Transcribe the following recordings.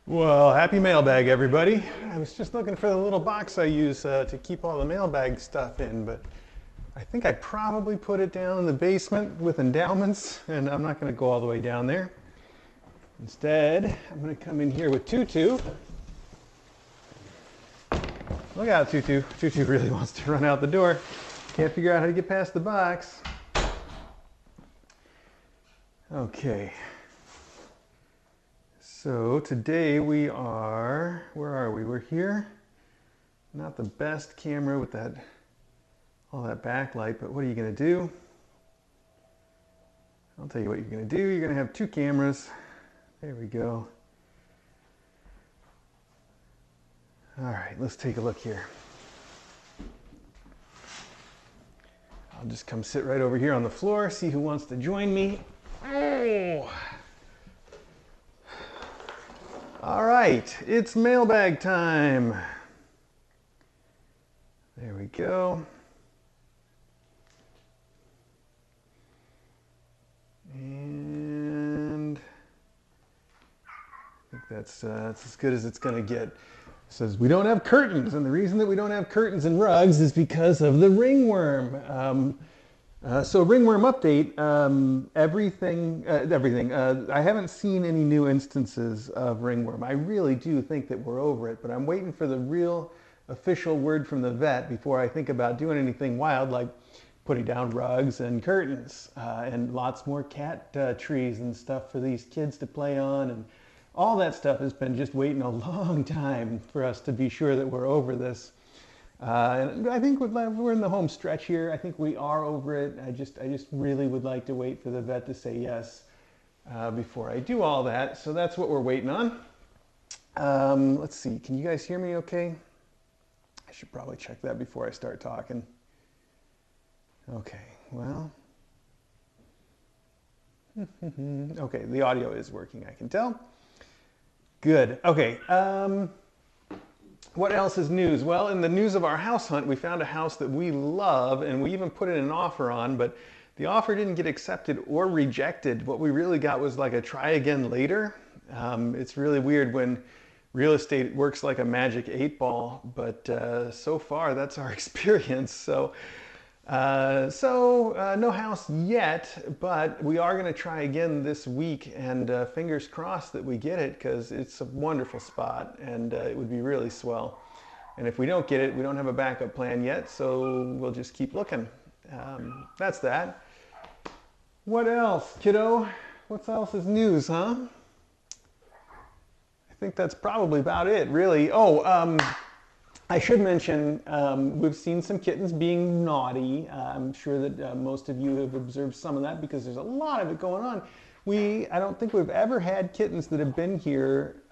Well, happy mailbag, everybody. I was just looking for the little box I use to keep all the mailbag stuff in, but I think I probably put it down in the basement with endowments, and I'm not going to go all the way down there. Instead, I'm going to come in here with Tutu. Look out, Tutu. Tutu really wants to run out the door. Can't figure out how to get past the box. Okay. So today we are, where are we? We're here. Not the best camera with all that backlight, but what are you going to do? I'll tell you what you're going to do. You're going to have two cameras. There we go. All right, let's take a look here. I'll just come sit right over here on the floor, see who wants to join me. Oh! All right, it's mailbag time. There we go. And I think that's as good as it's going to get. It says we don't have curtains, and the reason that we don't have curtains and rugs is because of the ringworm. So ringworm update, everything. I haven't seen any new instances of ringworm. I really do think that we're over it, but I'm waiting for the real official word from the vet before I think about doing anything wild like putting down rugs and curtains and lots more cat trees and stuff for these kids to play on, and all that stuff has been just waiting a long time for us to be sure that we're over this. And I think we're in the home stretch here. I think we are over it. I just really would like to wait for the vet to say yes before I do all that. So that's what we're waiting on. Let's see. Can you guys hear me okay? I should probably check that before I start talking. Okay, well. Okay, the audio is working, I can tell. Good. Okay. What else is news? Well, in the news of our house hunt, we found a house that we love, and we even put in an offer on, but the offer didn't get accepted or rejected. What we really got was like a try again later. It's really weird when real estate works like a magic 8-ball, but so far that's our experience. So no house yet, but we are going to try again this week, and fingers crossed that we get it, because it's a wonderful spot and it would be really swell. And if we don't get it, we don't have a backup plan yet, so we'll just keep looking. That's that. What else, kiddo? What else is news, huh? I think that's probably about it, really. I should mention, we've seen some kittens being naughty. I'm sure that most of you have observed some of that because there's a lot of it going on. I don't think we've ever had kittens that have been here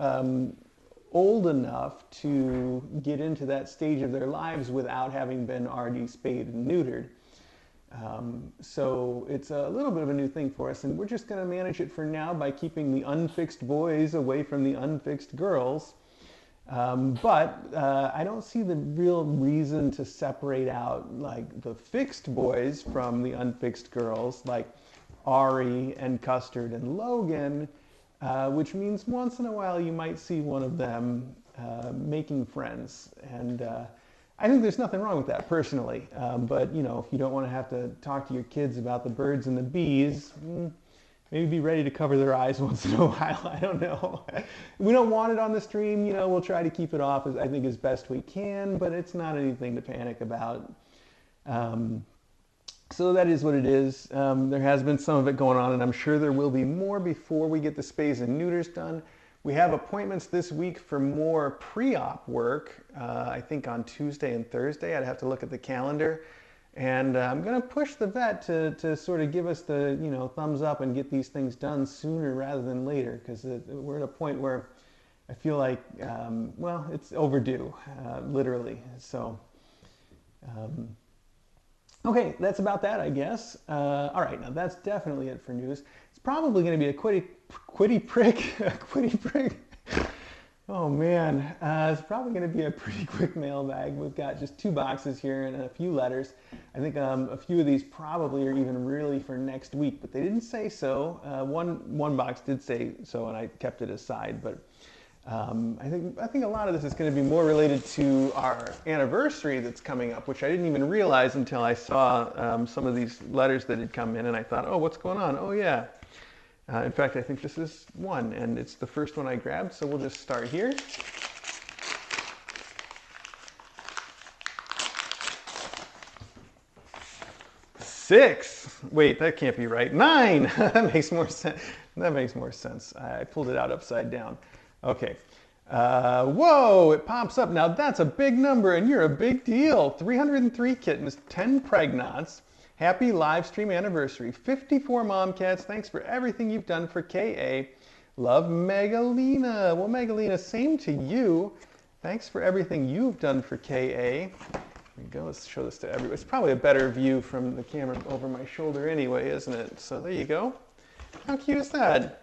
old enough to get into that stage of their lives without having been already spayed and neutered. So it's a little bit of a new thing for us, and we're just going to manage it for now by keeping the unfixed boys away from the unfixed girls. But I don't see the real reason to separate out like the fixed boys from the unfixed girls, like Ari and Custard and Logan, which means once in a while you might see one of them making friends. And I think there's nothing wrong with that personally. But you know, if you don't want to have to talk to your kids about the birds and the bees, maybe be ready to cover their eyes once in a while. I don't know. We don't want it on the stream. You know, we'll try to keep it off, I think, as best we can, but it's not anything to panic about. So that is what it is. There has been some of it going on, and I'm sure there will be more before we get the spays and neuters done. We have appointments this week for more pre-op work, I think on Tuesday and Thursday. I'd have to look at the calendar. And I'm going to push the vet to sort of give us the thumbs up and get these things done sooner rather than later, because we're at a point where I feel like, well, it's overdue, literally. So, okay, that's about that, I guess. All right, now that's definitely it for news. It's probably going to be a quitty prick. Oh man, it's probably going to be a pretty quick mailbag. We've got just 2 boxes here and a few letters. I think a few of these probably are even really for next week, but they didn't say so. One box did say so, and I kept it aside. But I think a lot of this is going to be more related to our anniversary that's coming up, which I didn't even realize until I saw some of these letters that had come in, and I thought, oh, what's going on? Oh, yeah. In fact, I think this is one, and it's the first one I grabbed, so we'll just start here. Six. Wait, that can't be right. Nine. That makes more sense. That makes more sense. I pulled it out upside down. Okay. Whoa, it pops up. Now that's a big number, and you're a big deal. 303 kittens, 10 pregnots. Happy live stream anniversary. 54 mom cats. Thanks for everything you've done for KA. Love, Megalina. Well, Megalina, same to you. Thanks for everything you've done for KA. Here we go. Let's show this to everyone. It's probably a better view from the camera over my shoulder anyway, isn't it? So there you go. How cute is that?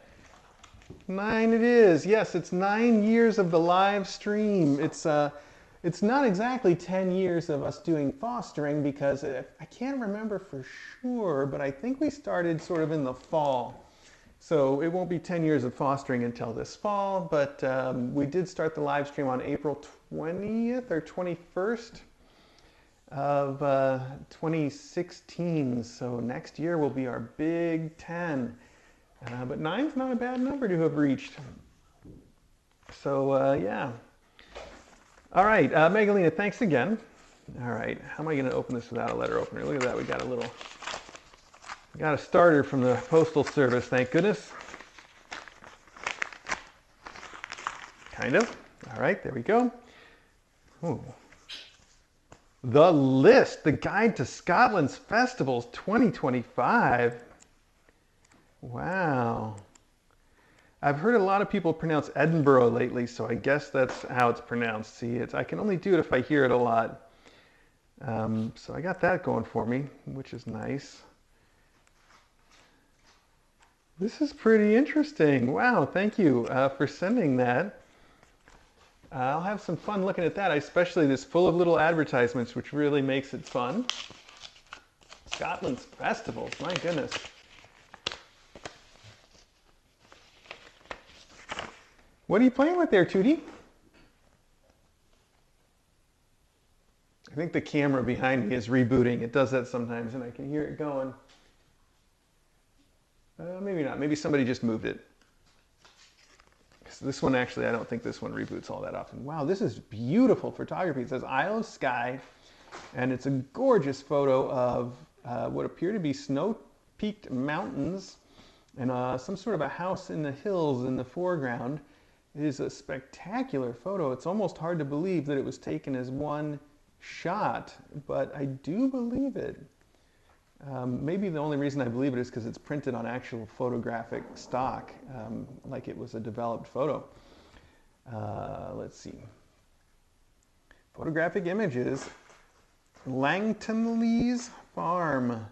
9 it is. Yes, it's 9 years of the live stream. It's not exactly 10 years of us doing fostering because I can't remember for sure, but I think we started sort of in the fall. So it won't be 10 years of fostering until this fall, but we did start the live stream on April 20th or 21st of 2016. So next year will be our big 10. But 9's not a bad number to have reached. So yeah. All right, Megalina, thanks again. All right, how am I going to open this without a letter opener? Look at that, we got a starter from the Postal Service, thank goodness. Kind of. All right, there we go. Ooh. The List, the Guide to Scotland's Festivals 2025. Wow. I've heard a lot of people pronounce Edinburgh lately, so I guess that's how it's pronounced. See, I can only do it if I hear it a lot. So I got that going for me, which is nice. This is pretty interesting. Wow, thank you for sending that. I'll have some fun looking at that, especially this full of little advertisements, which really makes it fun. Scotland's festivals, my goodness. What are you playing with there, Tootie? I think the camera behind me is rebooting. It does that sometimes, and I can hear it going. Maybe not. Maybe somebody just moved it. So this one, actually, I don't think this one reboots all that often. Wow, this is beautiful photography. It says Isle of Skye, and it's a gorgeous photo of what appear to be snow-peaked mountains and some sort of a house in the hills in the foreground. It is a spectacular photo. It's almost hard to believe that it was taken as one shot, but I do believe it. Maybe the only reason I believe it is because it's printed on actual photographic stock, like it was a developed photo. Let's see. Photographic images. Langtonleys Farm.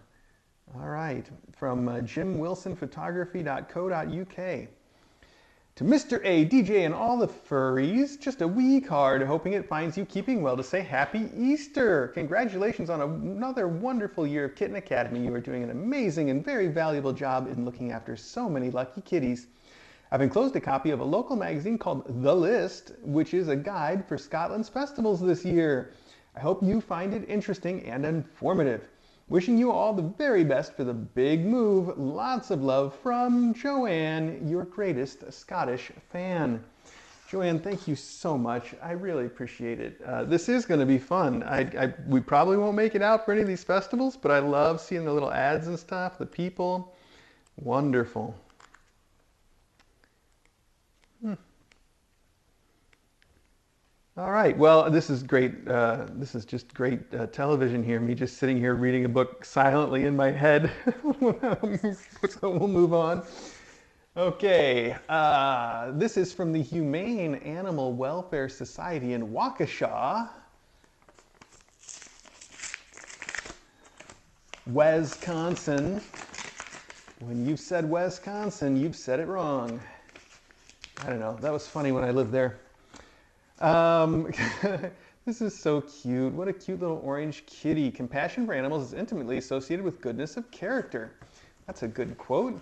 All right, from jimwilsonphotography.co.uk. To Mr. A, DJ, and all the furries, just a wee card, hoping it finds you keeping well to say Happy Easter. Congratulations on another wonderful year of Kitten Academy. You are doing an amazing and very valuable job in looking after so many lucky kitties. I've enclosed a copy of a local magazine called The List, which is a guide for Scotland's festivals this year. I hope you find it interesting and informative. Wishing you all the very best for the big move. Lots of love from Joanne, your greatest Scottish fan. Joanne, thank you so much. I really appreciate it. This is going to be fun. We probably won't make it out for any of these festivals, but I love seeing the little ads and stuff, the people. Wonderful. All right, well, this is great. This is just great television here, me just sitting here reading a book silently in my head. So we'll move on. Okay, this is from the Humane Animal Welfare Society in Waukesha, Wisconsin. When you've said Wisconsin, you've said it wrong. I don't know, that was funny when I lived there. This is so cute. What a cute little orange kitty. Compassion for animals is intimately associated with goodness of character. That's a good quote.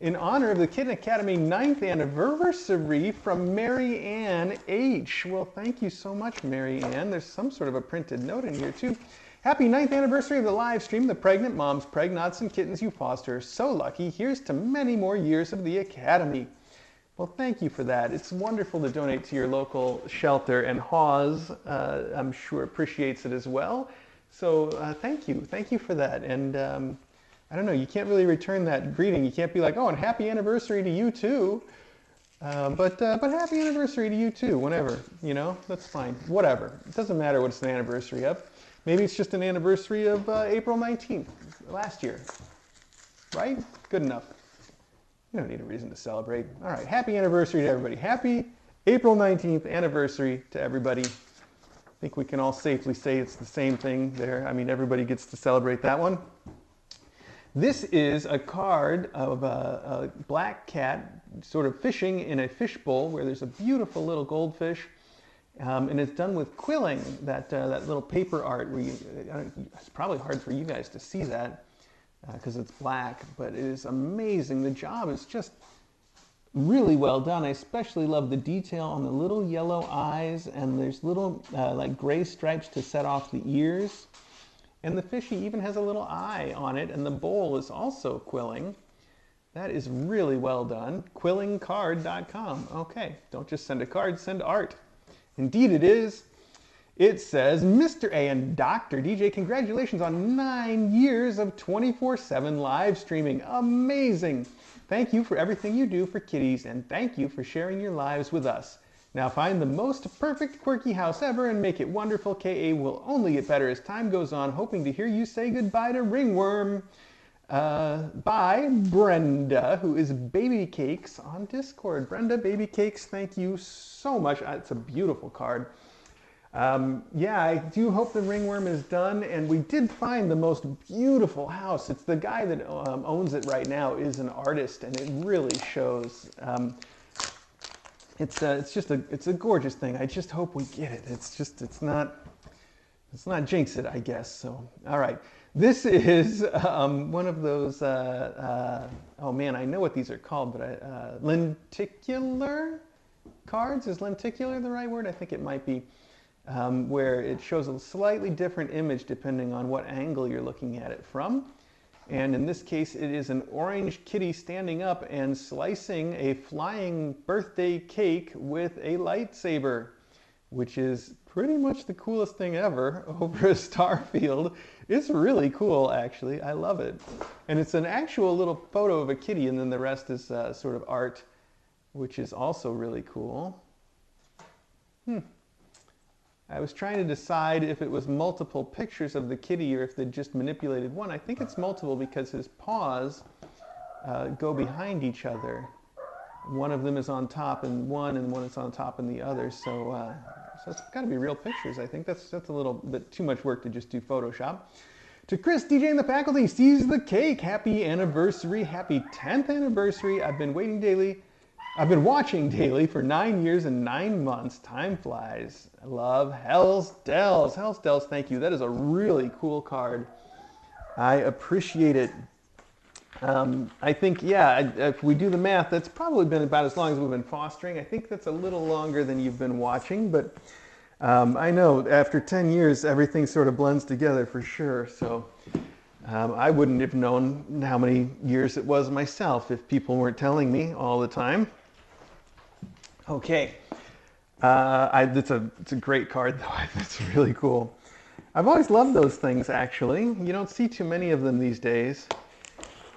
in honor of the Kitten Academy 9th anniversary from Mary Ann H. Well, thank you so much, Mary Ann. There's some sort of a printed note in here, too. Happy 9th anniversary of the live stream. The pregnant moms, pregnots, and kittens you foster are so lucky. Here's to many more years of the Academy. Well, thank you for that. It's wonderful to donate to your local shelter, and Hawes, I'm sure, appreciates it as well. So thank you. Thank you for that. And I don't know, you can't really return that greeting. You can't be like, oh, and happy anniversary to you too. But happy anniversary to you too, whenever, you know, that's fine. Whatever. It doesn't matter what it's an anniversary of. Maybe it's just an anniversary of April 19th, last year. Right? Good enough. You don't need a reason to celebrate. All right, happy anniversary to everybody. Happy April 19th anniversary to everybody. I think we can all safely say it's the same thing there. I mean, everybody gets to celebrate that one. This is a card of a black cat sort of fishing in a fish bowl where there's a beautiful little goldfish. And it's done with quilling, that little paper art. Where it's probably hard for you guys to see that because it's black, but it is amazing. The job is just really well done. I especially love the detail on the little yellow eyes, and there's little like gray stripes to set off the ears. And the fishy even has a little eye on it, and the bowl is also quilling. That is really well done. Quillingcard.com. Okay, don't just send a card, send art. Indeed it is. It says, Mr. A and Dr. DJ, congratulations on 9 years of 24/7 live streaming. Amazing. Thank you for everything you do for kitties, and thank you for sharing your lives with us. Now find the most perfect quirky house ever and make it wonderful. KA will only get better as time goes on. Hoping to hear you say goodbye to Ringworm. By Brenda, who is Baby Cakes on Discord. Brenda, Baby Cakes, thank you so much. It's a beautiful card. Yeah, I do hope the Ringworm is done, and we did find the most beautiful house. It's the guy that owns it right now is an artist, and it really shows. It's a gorgeous thing. I just hope we get it. Let's not jinx it, I guess. So, all right. This is one of those, oh man, I know what these are called, but lenticular cards? Is lenticular the right word? I think it might be, where it shows a slightly different image depending on what angle you're looking at it from. And in this case, it is an orange kitty standing up and slicing a flying birthday cake with a lightsaber, which is pretty much the coolest thing ever over a star field. It's really cool, actually. I love it. And it's an actual little photo of a kitty, and then the rest is sort of art, which is also really cool. I was trying to decide if it was multiple pictures of the kitty or if they just manipulated one. I think it's multiple because his paws go behind each other. One of them is on top and one is on top and the other. So it's got to be real pictures. I think that's a little bit too much work to just do Photoshop. To Chris, DJ and the faculty, seize the cake. Happy anniversary. Happy 10th anniversary. I've been watching daily for 9 years and 9 months. Time flies. I love Hell's Dells. Hell's Dells, thank you. That is a really cool card. I appreciate it. I think, yeah, if we do the math, that's probably been about as long as we've been fostering. I think that's a little longer than you've been watching, but I know after 10 years, everything sort of blends together for sure. So I wouldn't have known how many years it was myself if people weren't telling me all the time. Okay, it's a great card though. It's really cool. I've always loved those things, actually. You don't see too many of them these days.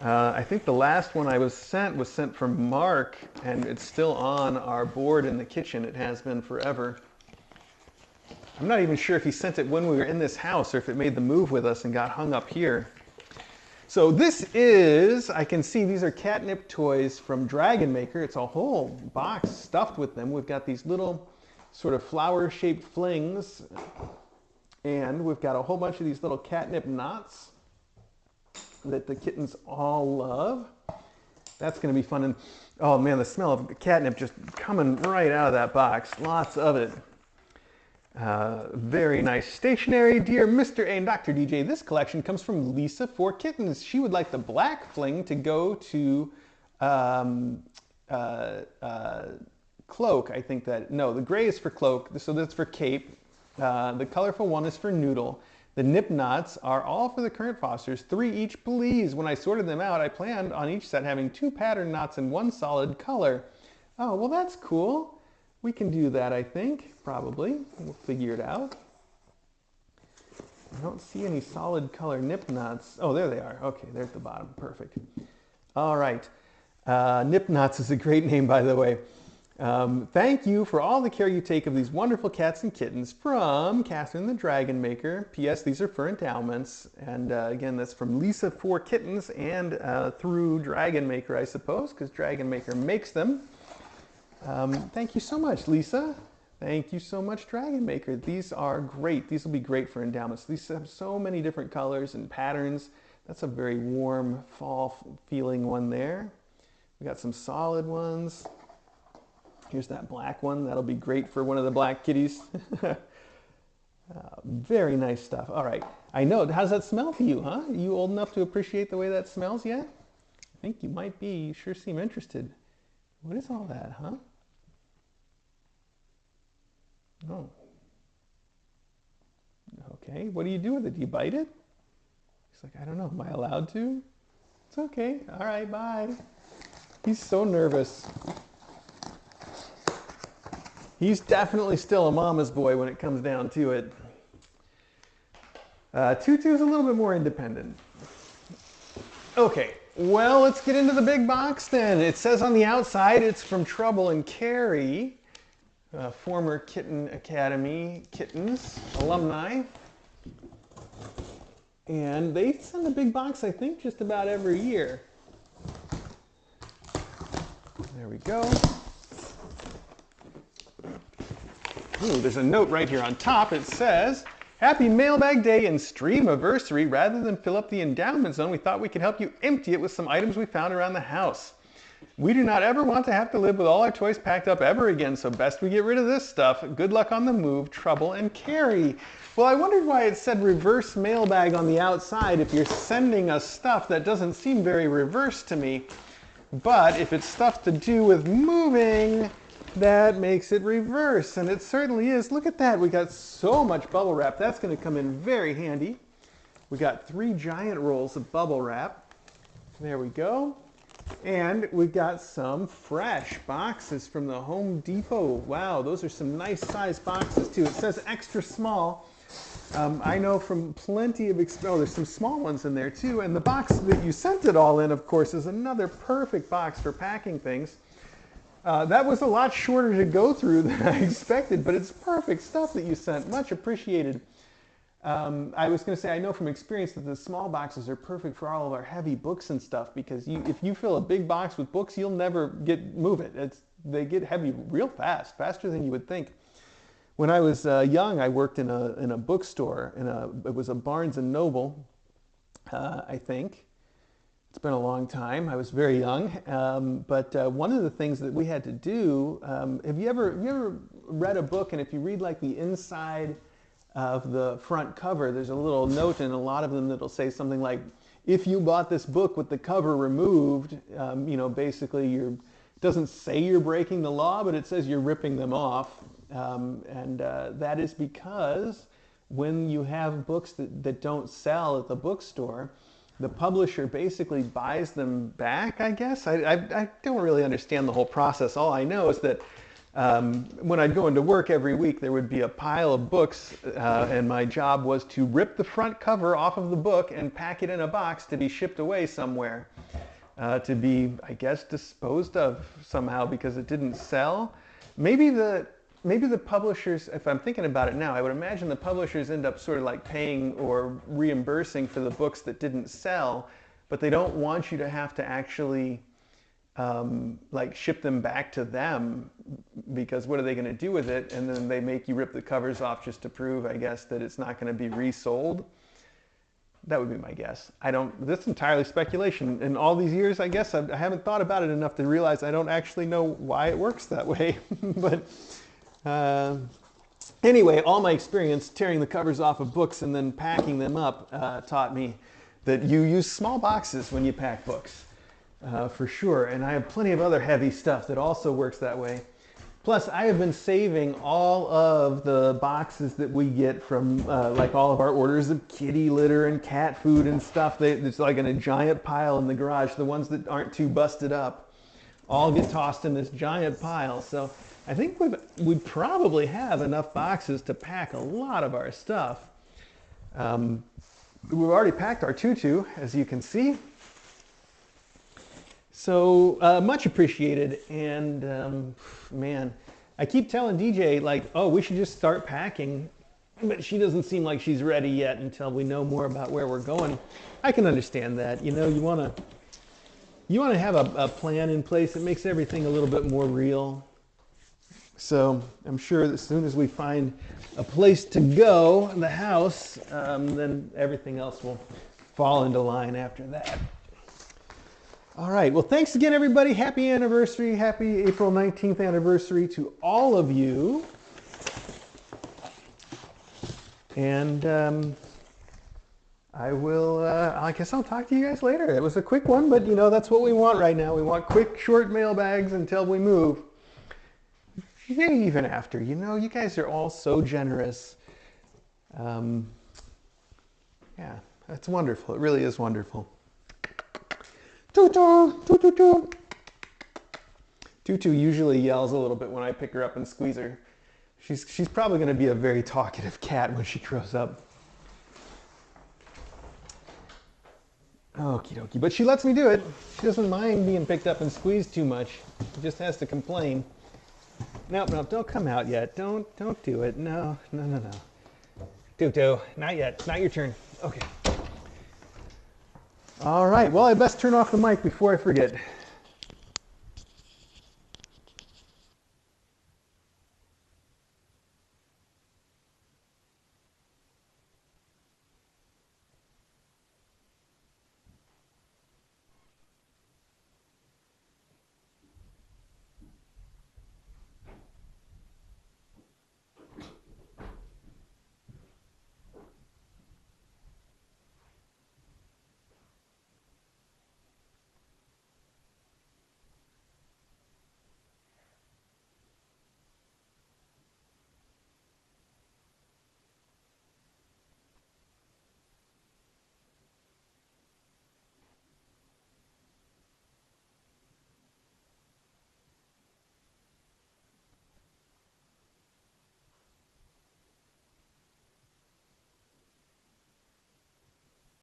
I think the last one I was sent from Mark, and it's still on our board in the kitchen. It has been forever. I'm not even sure if he sent it when we were in this house or if it made the move with us and got hung up here. So this is, I can see these are catnip toys from Dragon Maker. It's a whole box stuffed with them. We've got these little sort of flower-shaped flings, and we've got a whole bunch of these little catnip knots that the kittens all love. That's going to be fun. And oh man, the smell of catnip just coming right out of that box. Lots of it. Very nice stationery. Dear Mr. A and Dr. DJ, this collection comes from Lisa for Kittens. She would like the black fling to go to Um, Cloak, I think that, no, the gray is for cloak, so that's for cape. The colorful one is for noodle. The nip knots are all for the current Fosters, 3 each please. When I sorted them out, I planned on each set having 2 pattern knots and 1 solid color. Oh, well that's cool. We can do that, I think, probably. We'll figure it out. I don't see any solid color nip knots. Oh, there they are. Okay, they're at the bottom. Perfect. All right. Nip knots is a great name, by the way. Thank you for all the care you take of these wonderful cats and kittens, from Catherine the Dragon Maker. P.S. These are for endowments. And again, that's from Lisa for kittens and through Dragon Maker, I suppose, because Dragon Maker makes them. Thank you so much, Lisa. Thank you so much, Dragon Maker. These are great. These will be great for endowments. These have so many different colors and patterns. That's a very warm fall feeling one there. We got some solid ones. Here's that black one. That'll be great for one of the black kitties. Very nice stuff. All right. I know. How's that smell to you, huh? Are you old enough to appreciate the way that smells yet? I think you might be. You sure seem interested. What is all that, huh? Oh. Okay. What do you do with it? Do you bite it? He's like, I don't know. Am I allowed to? It's okay. All right. Bye. He's so nervous. He's definitely still a mama's boy when it comes down to it. Tutu's a little bit more independent. Okay, well, let's get into the big box then. It says on the outside it's from Trouble and Carrie, former Kitten Academy kittens alumni. And they send a big box, I think, just about every year. There we go. Ooh, there's a note right here on top. It says, Happy Mailbag Day and Streamiversary. Rather than fill up the endowment zone, we thought we could help you empty it with some items we found around the house. We do not ever want to have to live with all our toys packed up ever again, so best we get rid of this stuff. Good luck on the move, Trouble and Carrie. Well, I wondered why it said reverse mailbag on the outside. If you're sending us stuff, that doesn't seem very reverse to me. But if it's stuff to do with moving, that makes it reverse, and it certainly is. Look at that. We got so much bubble wrap. That's going to come in very handy. We got 3 giant rolls of bubble wrap. There we go. And we've got some fresh boxes from the Home Depot. Wow, those are some nice size boxes too. It says extra small. I know from plenty of oh, there's some small ones in there too. And the box that you sent it all in, of course, is another perfect box for packing things. That was a lot shorter to go through than I expected, but it's perfect stuff that you sent. Much appreciated. I was going to say, I know from experience that the small boxes are perfect for all of our heavy books and stuff, because if you fill a big box with books, you'll never move it. They get heavy real fast, faster than you would think. When I was young, I worked in a bookstore. It was a Barnes & Noble, I think. It's been a long time. I was very young, but one of the things that we had to do, have you ever read a book, and if you read like the inside of the front cover, there's a little note in a lot of them that'll say something like, if you bought this book with the cover removed, basically it doesn't say you're breaking the law, but it says you're ripping them off. That is because when you have books that don't sell at the bookstore, the publisher basically buys them back, I guess. I don't really understand the whole process. All I know is that when I'd go into work every week, there would be a pile of books, and my job was to rip the front cover off of the book and pack it in a box to be shipped away somewhere, to be, I guess, disposed of somehow because it didn't sell. Maybe the publishers, if I'm thinking about it now, I would imagine the publishers end up sort of like paying or reimbursing for the books that didn't sell, but they don't want you to have to actually like ship them back to them, because what are they going to do with it? And then they make you rip the covers off just to prove, I guess, that it's not going to be resold. That would be my guess. That's entirely speculation. In all these years, I guess, I haven't thought about it enough to realize I don't actually know why it works that way. But anyway, all my experience tearing the covers off of books and then packing them up taught me that you use small boxes when you pack books. for sure. And I have plenty of other heavy stuff that also works that way. Plus, I have been saving all of the boxes that we get from like all of our orders of kitty litter and cat food and stuff. It's like in a giant pile in the garage. The ones that aren't too busted up all get tossed in this giant pile. So I think we probably have enough boxes to pack a lot of our stuff. We've already packed our tutu, as you can see. So much appreciated. And man, I keep telling DJ like, oh, we should just start packing, but she doesn't seem like she's ready yet until we know more about where we're going. I can understand that. You know, you want to have a plan in place that makes everything a little bit more real. So I'm sure that as soon as we find a place to go, the house, then everything else will fall into line after that. All right, well, thanks again, everybody. Happy anniversary. Happy April 19th anniversary to all of you. And I guess I'll talk to you guys later. It was a quick one, but you know, that's what we want right now. We want quick, short mailbags until we move. Maybe even after, you know, you guys are all so generous. Yeah, that's wonderful. It really is wonderful. Tutu, tutu. Tutu usually yells a little bit when I pick her up and squeeze her. She's probably going to be a very talkative cat when she grows up. Okie dokie, but she lets me do it. She doesn't mind being picked up and squeezed too much. She just has to complain. Nope, don't come out yet. Don't do it. No. Tutu, not yet. It's not your turn. Okay. All right, well, I best turn off the mic before I forget.